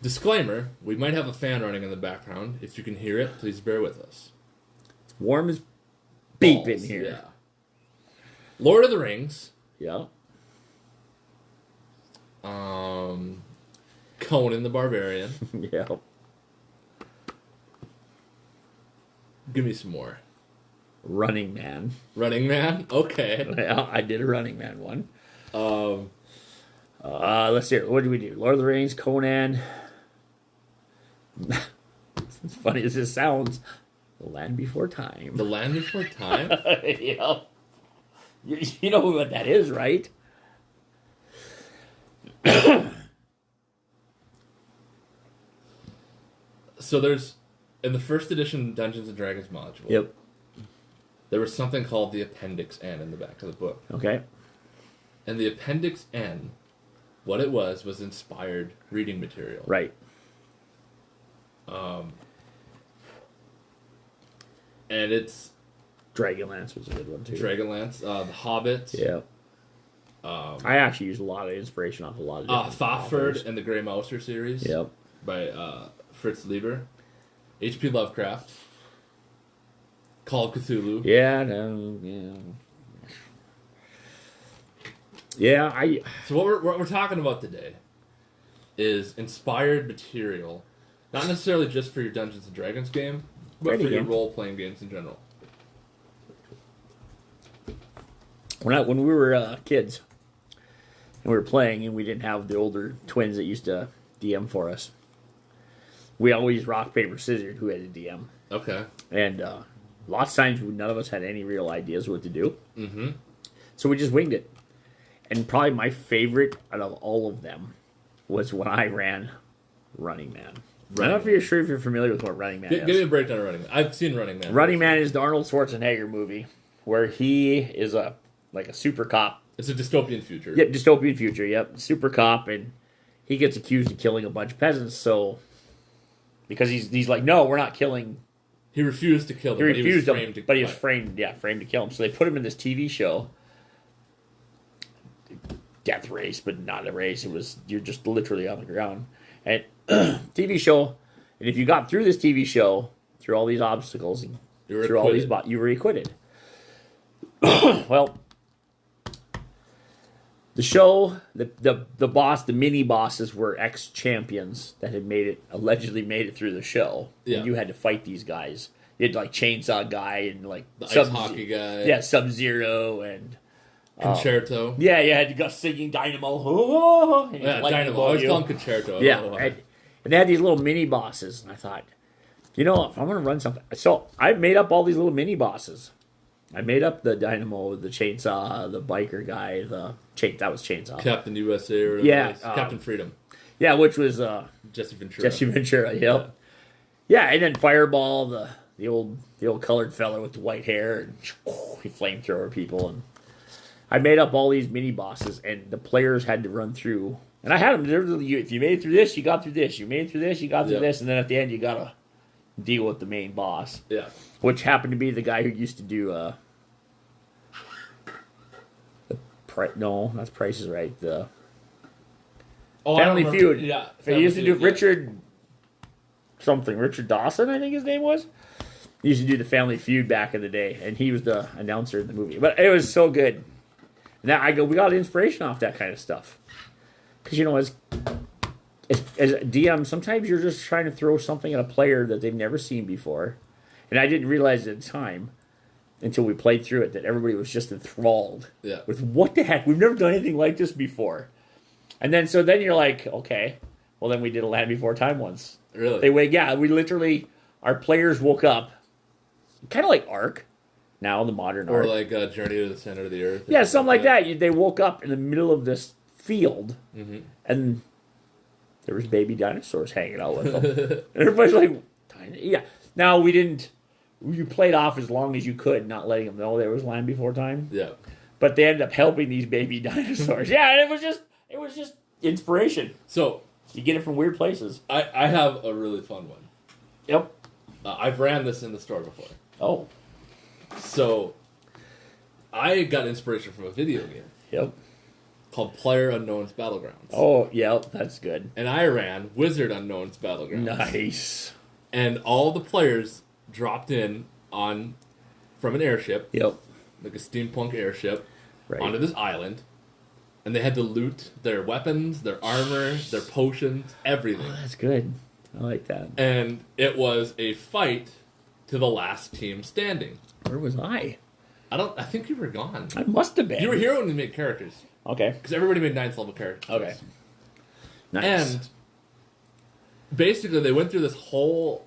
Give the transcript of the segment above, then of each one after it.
Disclaimer, we might have a fan running in the background. If you can hear it, please bear with us. It's warm as beep in Balls, here. Yeah. Lord of the Rings. Yeah. Conan the Barbarian. Yeah. Give me some more. Running Man. Running Man? Okay. Yeah, I did a Running Man one. Let's see. What do we do? Lord of the Rings, Conan. As funny as this sounds, The Land Before Time. The Land Before Time? Yeah. You know what that is, right? So there's, in the first edition Dungeons & Dragons module, Yep. there was something called the Appendix N in the back of the book. Okay. And the Appendix N, what it was inspired reading material. Right. And it's Dragonlance was a good one, too. Dragonlance, The Hobbit. Yeah. I actually used a lot of inspiration off a lot of different Thoford authors. and the Grey Mouser series. Yep. By Fritz Lieber. H.P. Lovecraft. Call of Cthulhu. Yeah, no, yeah. Yeah, So what we're talking about today is inspired material, not necessarily just for your Dungeons & Dragons game, but for your role-playing games in general. When we were kids, and we were playing, and we didn't have the older twins that used to DM for us, we always rock, paper, scissors who had a DM. Okay. And lots of times, none of us had any real ideas what to do. Mm-hmm. So we just winged it. And probably my favorite out of all of them was when I ran Running Man. I'm not sure if you're familiar with what Running Man is. Give me a breakdown of Running Man. I've seen Running Man. Running Man is the Arnold Schwarzenegger movie where he is a super cop. It's a dystopian future. Yep, dystopian future, yep. Super cop, and he gets accused of killing a bunch of peasants, so... Because he's like, no, we're not killing... He refused to kill them, He refused them, but he was framed. framed to kill him. So they put him in this TV show... Death race, but not a race. You're just literally on the ground. And TV show, and if you got through this TV show, through all these obstacles, through all these you were acquitted. Well, the show, the boss, the mini bosses were ex-champions that had allegedly made it through the show. Yeah. And you had to fight these guys. You had like Chainsaw Guy and like the ice hockey guy. Yeah, Sub-Zero and Concerto. Yeah, you had to go singing Dynamo. Yeah, Dynamo. I was calling Concerto. Yeah, and they had these little mini bosses, and I thought, if I'm going to run something, so I made up all these little mini bosses. I made up the Dynamo, the Chainsaw, the biker guy, that was Chainsaw. Captain USA or Captain Freedom. Yeah, which was Jesse Ventura. Jesse Ventura, yep. Yeah, and then Fireball, the old colored fella with the white hair, and he flamethrower people, and I made up all these mini bosses, and the players had to run through. And I had them. If you made it through this, you got through this. You made it through this, you got through this, and then at the end, you got to deal with the main boss. Yeah. Which happened to be the guy who used to do no, that's Price is Right. The Family Feud. Yeah. He used to do Richard Dawson, I think his name was. He used to do the Family Feud back in the day, and he was the announcer in the movie. But it was so good. Now we got inspiration off that kind of stuff. Because, as a DM, sometimes you're just trying to throw something at a player that they've never seen before. And I didn't realize at the time, until we played through it, that everybody was just enthralled with what the heck? We've never done anything like this before. And then you're like, okay, well then we did a Land Before Time once. Really? We literally, our players woke up, kind of like Ark, now the modern Ark. Or like Journey to the Center of the Earth. Yeah, something like that. They woke up in the middle of this field, and there was baby dinosaurs hanging out with them. And everybody's like, yeah. Now, you played off as long as you could, not letting them know there was Land Before Time. Yeah. But they ended up helping these baby dinosaurs. Yeah, and it was just inspiration. So you get it from weird places. I have a really fun one. Yep. I've ran this in the store before. Oh. So I got inspiration from a video game. Yep. called Player Unknown's Battlegrounds. Oh, yeah, that's good. And I ran Wizard Unknown's Battlegrounds. Nice. And all the players dropped in from an airship, Yep. like a steampunk airship, Right. onto this island. And they had to loot their weapons, their armor, their potions, everything. Oh, that's good. I like that. And it was a fight to the last team standing. Where was I? I think you were gone. I must have been. You were here when we made characters. Okay. Because everybody made 9th level characters. Okay. Nice. And basically they went through this whole...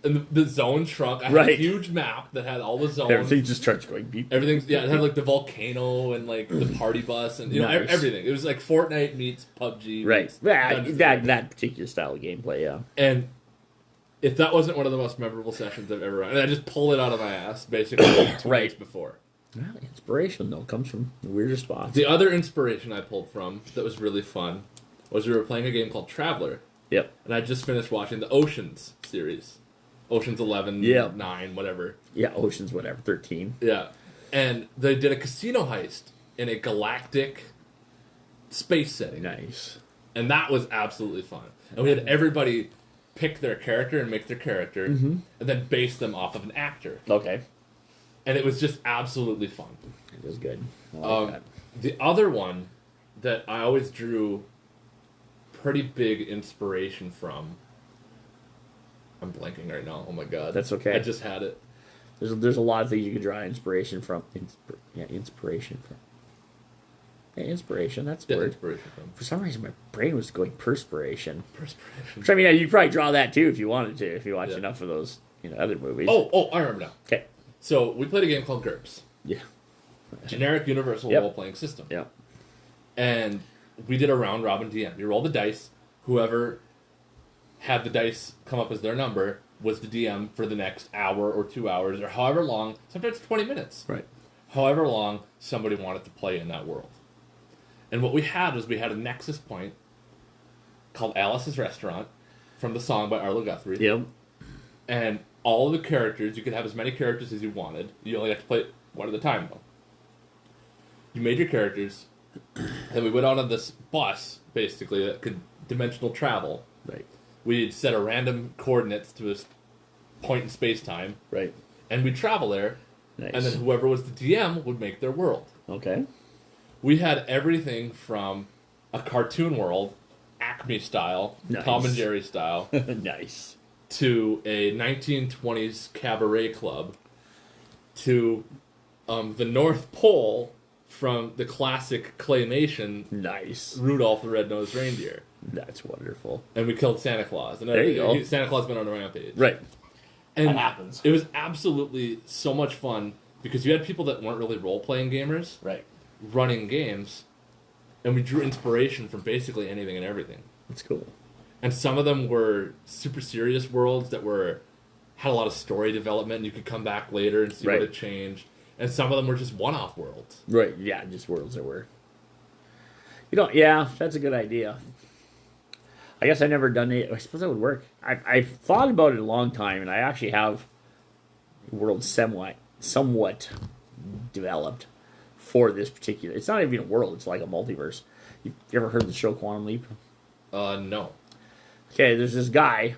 And the zone shrunk. I had Right. a huge map that had all the zones. Everything just starts going beep. Everything's... Yeah, it had like the volcano and like the party bus and Nice. everything. It was like Fortnite meets PUBG. Right. Meets Yeah, Dungeons that particular style of gameplay, yeah. And if that wasn't one of the most memorable sessions I've ever run, and I just pulled it out of my ass, basically, 2 Right. weeks before. Well, inspiration, though, comes from the weirdest spots. The other inspiration I pulled from that was really fun was we were playing a game called Traveler, Yep. and I just finished watching the Oceans series. Oceans 11, Yeah. 9, whatever. Yeah, Ocean's whatever, 13. Yeah. And they did a casino heist in a galactic space setting. Nice. And that was absolutely fun. And we had everybody pick their character and make their character, and then base them off of an actor. Okay. And it was just absolutely fun. It was good. I like that. The other one that I always drew pretty big inspiration from... I'm blanking right now. Oh my god. That's okay. I just had it. There's a lot of things you can draw inspiration from. Inspiration from. Yeah, inspiration, that's the Yeah, word. inspiration from. For some reason, my brain was going perspiration. Perspiration. Which, I mean, you'd probably draw that too if you wanted to, if you watch Yeah. enough of those other movies. Oh, I remember now. Okay. So, we played a game called GURPS. Yeah. Generic Universal Yep. Role-Playing System. Yeah. And we did a round-robin DM. You roll the dice. Whoever had the dice come up as their number was the DM for the next hour or 2 hours or however long, sometimes 20 minutes. Right. However long somebody wanted to play in that world. And what we had was we had a nexus point called Alice's Restaurant from the song by Arlo Guthrie. Yep. And all of the characters, you could have as many characters as you wanted. You only have to play one at a time, though. You made your characters, and we went on this bus, basically, that could dimensional travel. Right. We'd set a random coordinates to a point in space-time, Right. and we'd travel there, Nice. and then whoever was the DM would make their world. Okay. We had everything from a cartoon world, Acme style, Nice. Tom and Jerry style, Nice. to a 1920s cabaret club, to the North Pole from the classic claymation Nice. Rudolph the Red-Nosed Reindeer. That's wonderful. And we killed Santa Claus. And There you go. Santa Claus went on a rampage. Right. And That happens. It was absolutely so much fun because you had people that weren't really role-playing gamers Right. running games, and we drew inspiration from basically anything and everything. That's cool. And some of them were super serious worlds that had a lot of story development, and you could come back later and see Right. what had changed. And some of them were just one-off worlds. Right. Yeah, just worlds that were. Yeah, that's a good idea. I guess I've never done it. I suppose that would work. I've thought about it a long time, and I actually have a world somewhat developed for this particular. It's not even a world. It's like a multiverse. You ever heard of the show Quantum Leap? No. Okay, there's this guy.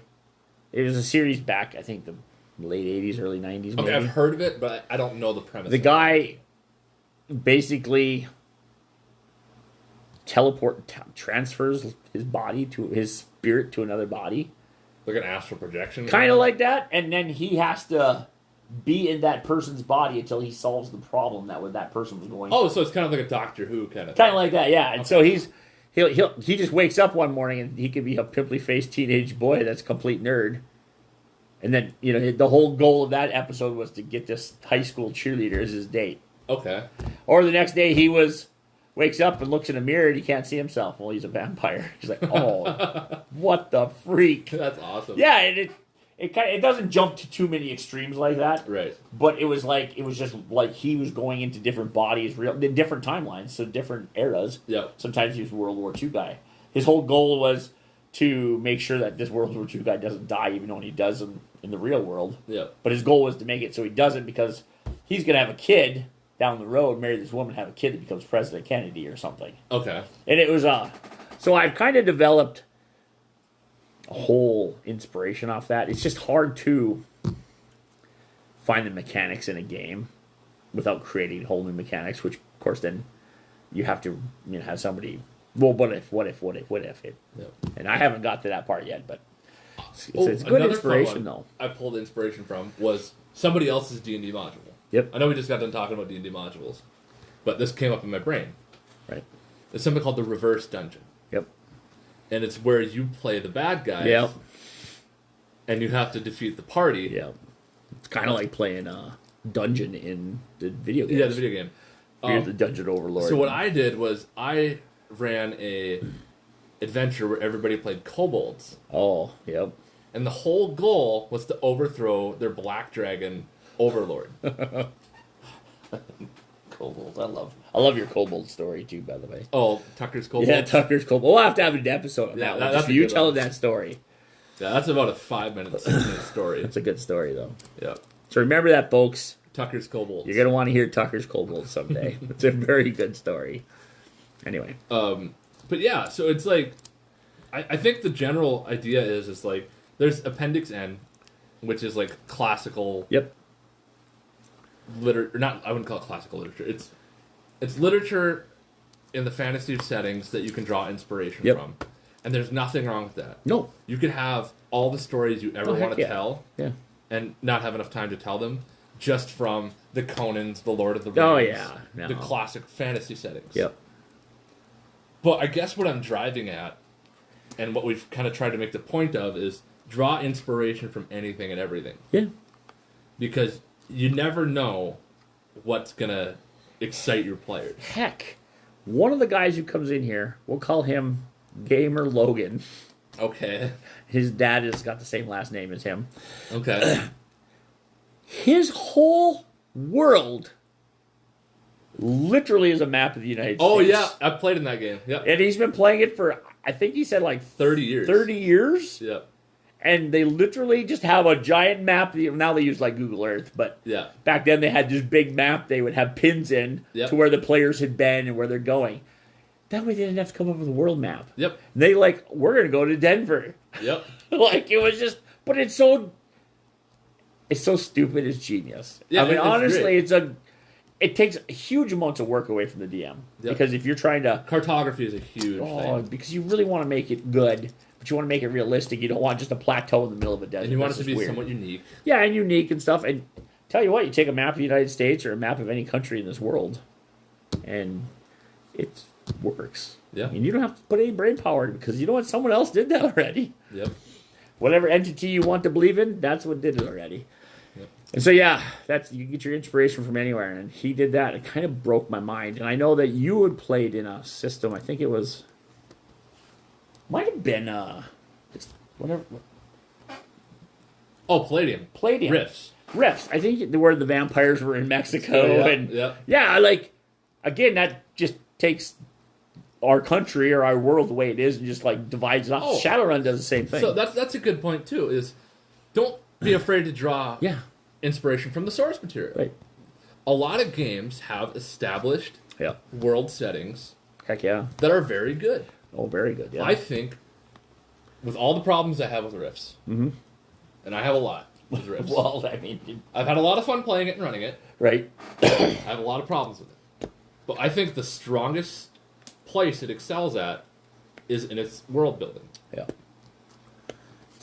It was a series back, I think, the late 80s, early 90s. Okay, maybe. I've heard of it, but I don't know the premise. The of it. guy basically transfers his body to his spirit to another body, Like an astral projection? kind of like that, and then he has to be in that person's body until he solves the problem that person was going. Oh, so it's kind of like a Doctor Who kind of kind of like that, yeah. And so he just wakes up one morning and he could be a pimply faced teenage boy that's a complete nerd. And then, the whole goal of that episode was to get this high school cheerleader as his date. Okay. Or the next day wakes up and looks in a mirror and he can't see himself. Well, he's a vampire. He's like, oh, what the freak? That's awesome. Yeah, and it doesn't jump to too many extremes like that. Right. But it was just like he was going into different bodies, different timelines, so different eras. Yep. Sometimes he was a World War II guy. His whole goal was to make sure that this World War II guy doesn't die, even though he does in the real world. Yep. But his goal was to make it so he doesn't, because he's going to have a kid down the road marry this woman, have a kid that becomes President Kennedy or something. Okay. And it was so I've kind of developed a whole inspiration off that. It's just hard to find the mechanics in a game without creating whole new mechanics, which of course then you have to have somebody. Well, what if it? Yep. And I haven't got to that part yet, but it's good inspiration though. I pulled inspiration from was somebody else's D&D module. Yep. I know we just got done talking about D&D modules, but this came up in my brain. Right. It's something called the reverse dungeon. Yep. And it's where you play the bad guys. Yep. And you have to defeat the party. Yep. It's kind of like playing a dungeon in the video game. Yeah, the video game. You're the dungeon overlord. So what I did was I ran a adventure where everybody played kobolds. Oh, yep. And the whole goal was to overthrow their black dragon overlord. Kobolds. I love your kobold story too, by the way. Oh, Tucker's kobold? Yeah, Tucker's kobold. We'll have to have an episode on that one. That's you telling that story. Yeah, that's about a 5-minute, 6-minute story. It's a good story, though. Yeah. So remember that, folks. Tucker's kobolds. You're going to want to hear Tucker's kobold someday. It's a very good story. Anyway. But yeah, so it's like, I think the general idea is like, there's Appendix N, which is like classical. Yep. I wouldn't call it classical literature. It's literature in the fantasy settings that you can draw inspiration from. And there's nothing wrong with that. No. You could have all the stories you ever want to tell. Yeah. And not have enough time to tell them just from the Conans, the Lord of the Rings. Oh, yeah. No. The classic fantasy settings. Yep. But I guess what I'm driving at, and what we've kind of tried to make the point of, is draw inspiration from anything and everything. Yeah. Because you never know what's going to excite your players. Heck, one of the guys who comes in here, we'll call him Gamer Logan. Okay. His dad has got the same last name as him. Okay. His whole world literally is a map of the United States. Oh, yeah. I've played in that game. Yep. And he's been playing it for, I think he said like 30 years. 30 years? Yep. And they literally just have a giant map. Now they use like Google Earth, but yeah. Back then they had this big map they would have pins in to where the players had been and where they're going. That way they didn't have to come up with a world map. Yep. And they we're going to go to Denver. Yep. It was just, but it's so stupid, it's genius. Yeah, I mean, honestly, great. it takes huge amounts of work away from the DM. Because if you're trying to... Cartography is a huge thing. Because you really want to make it good, but you want to make it realistic. You don't want just a plateau in the middle of a desert. And you want it to be somewhat unique. Yeah, and unique and stuff. And tell you what, you take a map of the United States or a map of any country in this world, and it works. Yeah. And you don't have to put any brain power because you know what? Someone else did that already. Yep. Whatever entity you want to believe in, that's what did it already. Yep. And so, yeah, you get your inspiration from anywhere. And he did that. It kind of broke my mind. And I know that you had played in a system, I think it was... Might have been just whatever. Oh, Palladium. Riffs. I think where the vampires were in Mexico. Again, that just takes our country or our world the way it is and just divides it off. Shadowrun does the same thing. So that's a good point too. Is don't be afraid to draw inspiration from the source material. Right. A lot of games have established world settings. Heck yeah. That are very good. Oh, very good. Yeah. I think with all the problems I have with Riffs, and I have a lot with Riffs. Well, I mean, I've had a lot of fun playing it and running it. Right. I have a lot of problems with it, but I think the strongest place it excels at is in its world building. Yeah.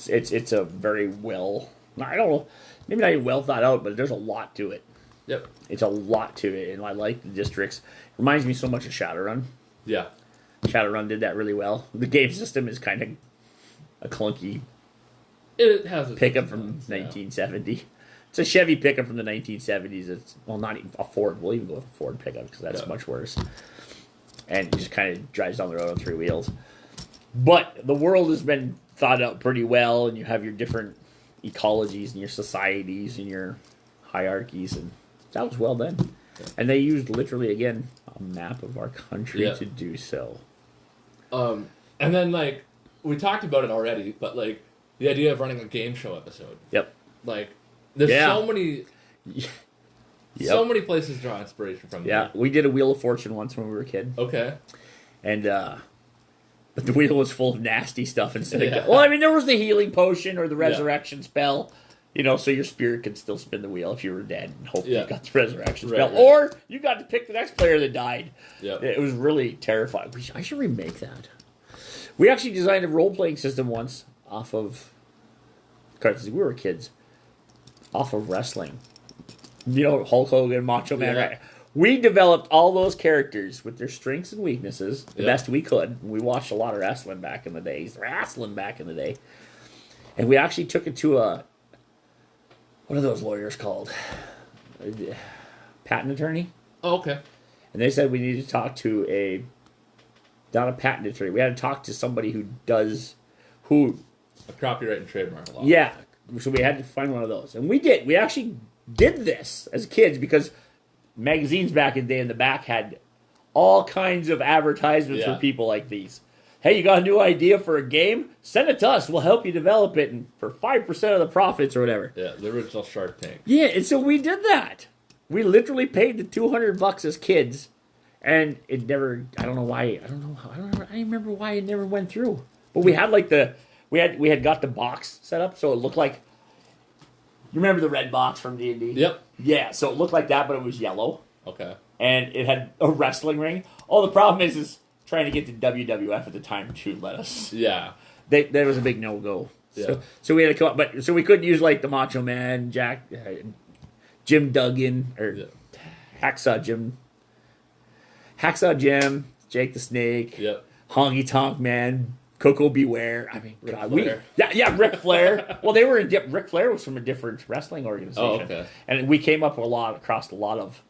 It's a very well, I don't know, maybe not even well thought out, but there's a lot to it. Yep. It's a lot to it, and I like the districts. It reminds me so much of Shadowrun. Yeah. Shadowrun did that really well. The game system is kind of a clunky It has pickup from 1970. It's a Chevy pickup from the 1970s. It's not even a Ford. We'll even go with a Ford pickup because that's much worse. And it just kind of drives down the road on three wheels. But the world has been thought out pretty well, and you have your different ecologies and your societies and your hierarchies, and that was well done. Yeah. And they used literally, again, a map of our country to do so. And then, we talked about it already, but, the idea of running a game show episode. Yep. There's so many Yep. So many places draw inspiration from. Yeah, there. we did a Wheel of Fortune once when we were a kid. Okay. And, but the wheel was full of nasty stuff instead of... Yeah. Well, I mean, there was the healing potion or the resurrection spell. You know, so your spirit could still spin the wheel if you were dead and hope you got the resurrection spell. Right. Or you got to pick the next player that died. Yep. It was really terrifying. I should remake that. We actually designed a role-playing system once off of... Because we were kids. Off of wrestling. You know, Hulk Hogan, Macho Man, right? We developed all those characters with their strengths and weaknesses the best we could. We watched a lot of wrestling back in the day. And we actually took it to a... What are those lawyers called? Patent attorney? Oh, okay. And they said we needed to talk to not a patent attorney. We had to talk to somebody who A copyright and trademark law. Yeah. So we had to find one of those. And we did. We actually did this as kids because magazines back in the day in the back had all kinds of advertisements for people like these. Hey, you got a new idea for a game? Send it to us. We'll help you develop it and for 5% of the profits or whatever. Yeah, the original Shark Tank. Yeah, and so we did that. We literally paid the $200 as kids, and it never. I don't know why. I don't remember why it never went through. But we had like we had got the box set up so it looked like. You remember the red box from D&D? Yep. Yeah, so it looked like that, but it was yellow. Okay. And it had a wrestling ring. Oh, the problem is trying to get to WWF at the time to let us. Yeah. That was a big no-go. Yeah. So we had to come up, so we couldn't use like the Macho Man, Jim Duggan, or Hacksaw Jim, Jake the Snake, Honky Tonk Man, Coco Beware. I mean, Ric God, Flair. Ric Flair. Well, they were Ric Flair was from a different wrestling organization. Oh, okay. And we came up across a lot of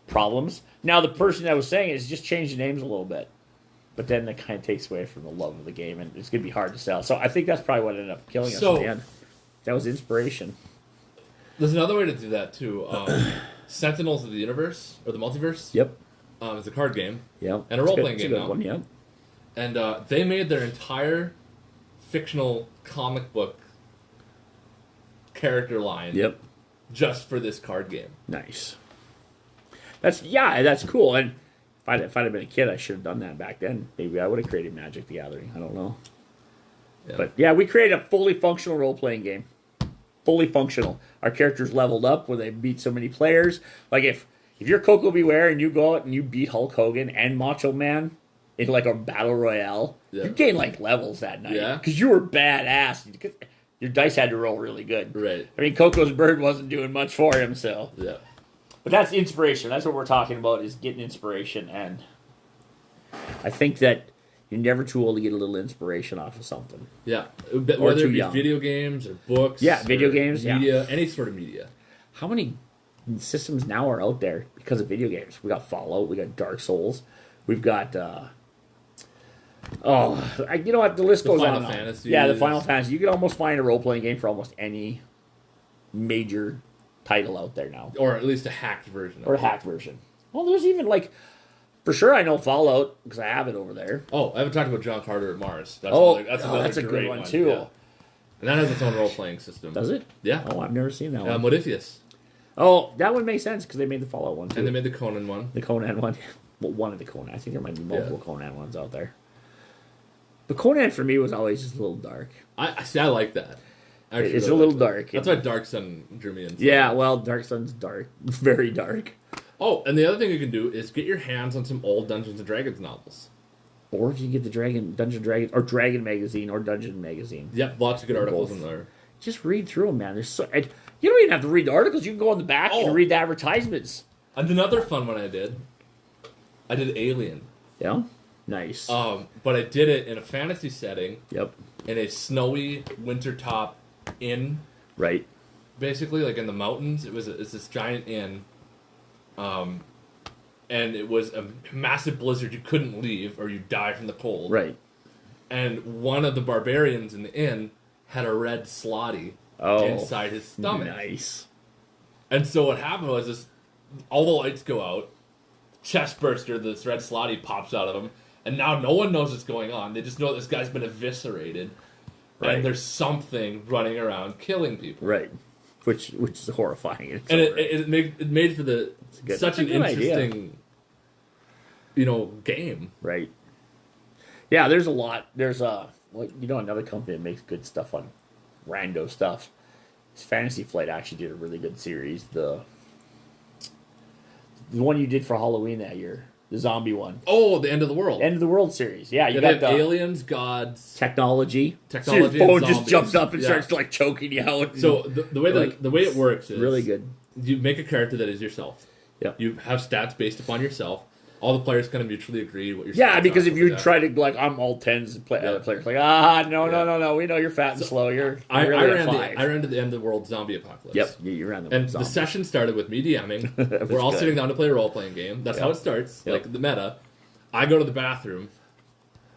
problems. Now the person that was saying it is just change the names a little bit. But then that kind of takes away from the love of the game, and it's going to be hard to sell. So I think that's probably what ended up killing us in the end. That was inspiration. There's another way to do that, too. Sentinels of the Universe, or the Multiverse. Yep. It's a card game. Yep. And a role-playing game now. One, yep. And they made their entire fictional comic book character line just for this card game. Nice. That's cool. And if I'd have been a kid, I should have done that back then. Maybe I would have created Magic the Gathering. I don't know. Yeah. But yeah, we created a fully functional role-playing game. Fully functional. Our characters leveled up where they beat so many players. Like if you're Coco Beware and you go out and you beat Hulk Hogan and Macho Man in like a battle royale, you gain like levels that night. Yeah. Because you were badass. Your dice had to roll really good. Right. I mean, Coco's bird wasn't doing much for him, so. Yeah. But that's inspiration. That's what we're talking about, is getting inspiration. And I think that you're never too old to get a little inspiration off of something. Yeah. Whether it be video games or books. Yeah, video games, media, any sort of media. How many systems now are out there because of video games? We got Fallout. We got Dark Souls. We've got... you know what? The list goes on. Final Fantasy. Yeah, the Final Fantasy. You can almost find a role-playing game for almost any major title out there now. Or at least a hacked version. Or a hacked version. Well, there's even like... For sure I know Fallout, because I have it over there. Oh, I haven't talked about John Carter at Mars. That's a good one, too. Yeah. And that has its own role-playing system. Does it? Yeah. Oh, I've never seen that one. Modiphius. Oh, that one makes sense, because they made the Fallout one, too. And they made the Conan one. The Conan one. Well, one of the Conan. I think there might be multiple Conan ones out there. But Conan, for me, was always just a little dark. I like that. It's a little dark. That's why Dark Sun drew me in. Yeah, well, Dark Sun's dark. Very dark. Oh, and the other thing you can do is get your hands on some old Dungeons & Dragons novels. Or if you get the Dragon Magazine or Dungeon Magazine. Yep, lots of good articles in there. Just read through them, man. You don't even have to read the articles. You can go on the back and read the advertisements. And another fun one I did Alien. Yeah? Nice. But I did it in a fantasy setting. Yep. In a snowy wintertop inn. Right. Basically, like in the mountains. It's this giant inn. And it was a massive blizzard. You couldn't leave or you'd die from the cold. Right. And one of the barbarians in the inn had a red slotty inside his stomach. Nice. And so what happened was all the lights go out, chest burster, this red slotty pops out of him, and now no one knows what's going on. They just know this guy's been eviscerated, and there's something running around killing people. Right. which is horrifying. And it made for such an interesting, game. Right. Yeah, there's a lot. There's another company that makes good stuff on rando stuff. Fantasy Flight actually did a really good series. The one you did for Halloween that year, the zombie one. Oh, the End of the World. End of the World series. Yeah, you got the aliens, gods, technology. So your phone just jumps up and starts like choking you out. So the way it works is really good. You make a character that is yourself. Yeah. You have stats based upon yourself. All the players kind of mutually agree what your stats Yeah, because are, if you try to I'm all tens, other players like no, we know you're fat and slow. I five. ran to the End of the World zombie apocalypse. Yep, you ran the and the session started with me DMing. We're all sitting down to play a role playing game. That's how it starts, like the meta. I go to the bathroom.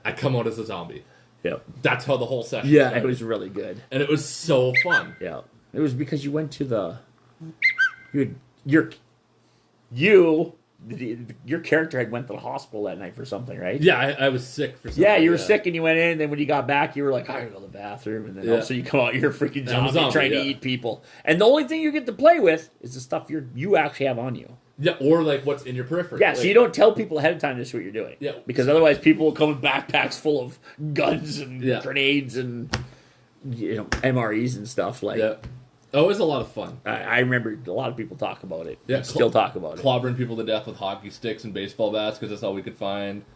I come out as a zombie. Yep. That's how the whole session started. It was really good. And it was so fun. Yeah. It was because you went to your character had went to the hospital that night for something, right? Yeah, I was sick for something. Yeah, you were sick and you went in, and then when you got back, you were like, I gotta go to the bathroom. And then also you come out, you're a freaking zombie trying to eat people. And the only thing you get to play with is the stuff you actually have on you. Yeah, or like what's in your periphery. Yeah, so you don't tell people ahead of time this is what you're doing. Yeah. Because otherwise people will come with backpacks full of guns and grenades and MREs and stuff. Yeah. Oh, it was a lot of fun. I remember a lot of people talk about it. Yeah, still talk about it. Clobbering people to death with hockey sticks and baseball bats because that's all we could find.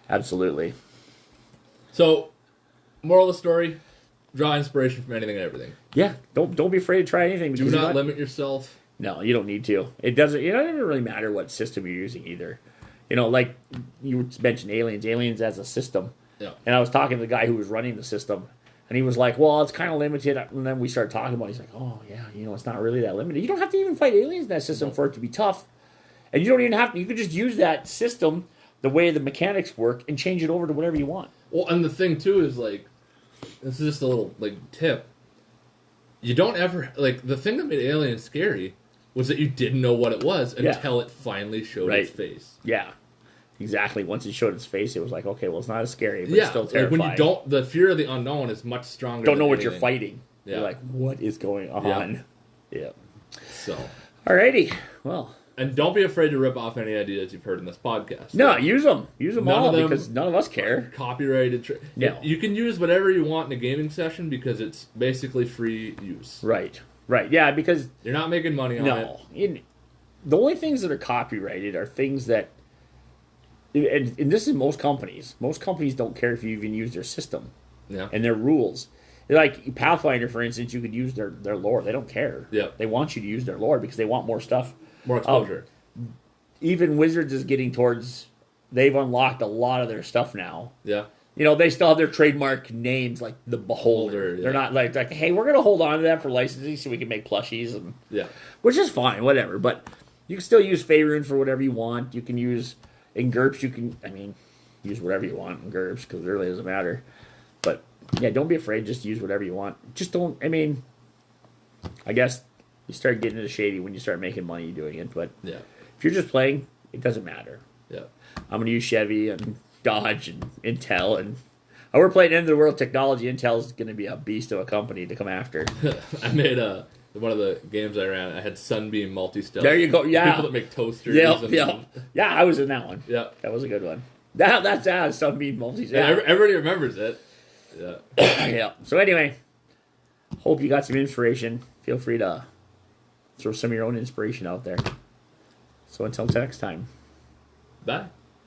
Absolutely. So, moral of the story: draw inspiration from anything and everything. Yeah, don't be afraid to try anything. Do not limit yourself. No, you don't need to. It doesn't really matter what system you're using either. Like you mentioned Aliens. Aliens as a system. Yeah. And I was talking to the guy who was running the system. And he was like, well, it's kind of limited. And then we started talking about it. He's like, oh, yeah, it's not really that limited. You don't have to even fight aliens in that system for it to be tough. And you don't even have to. You could just use that system, the way the mechanics work, and change it over to whatever you want. Well, and the thing, too, is, this is just a little, tip. You don't ever, the thing that made Aliens scary was that you didn't know what it was until it finally showed its face. Yeah. Exactly. Once it showed its face, it was like, okay, well, it's not as scary, but it's still terrifying. When you don't, the fear of the unknown is much stronger. Don't know what you're fighting. Yeah. You're like, what is going on? Yeah. So. Alrighty. Well. And don't be afraid to rip off any ideas you've heard in this podcast. No, use them. Use them all because none of us care. Copyrighted. No. You can use whatever you want in a gaming session because it's basically free use. Right. Right. Yeah, because you're not making money on it. The only things that are copyrighted are things that. And this is most companies. Most companies don't care if you even use their system and their rules. Like Pathfinder, for instance, you could use their lore. They don't care. Yeah. They want you to use their lore because they want more stuff. More exposure. Even Wizards is getting towards... They've unlocked a lot of their stuff now. Yeah. They still have their trademark names like the Beholder. They're not like, hey, we're going to hold on to that for licensing so we can make plushies. And, which is fine, whatever. But you can still use Faerun for whatever you want. You can use... In GURPS, you can, use whatever you want in GURPS because it really doesn't matter. But, yeah, don't be afraid. Just use whatever you want. Just don't, I guess you start getting into shady when you start making money doing it. But if you're just playing, it doesn't matter. Yeah. I'm going to use Chevy and Dodge and Intel. And we're playing End of the World Technology. Intel's going to be a beast of a company to come after. I made one of the games I ran, I had Sunbeam multi-stealth. There you go, yeah. People that make toasters. Yeah, I was in that one. Yeah. That was a good one. That's Sunbeam multi-stealth. Yeah, everybody remembers it. Yeah. Yeah. So anyway, hope you got some inspiration. Feel free to throw some of your own inspiration out there. So until next time. Bye.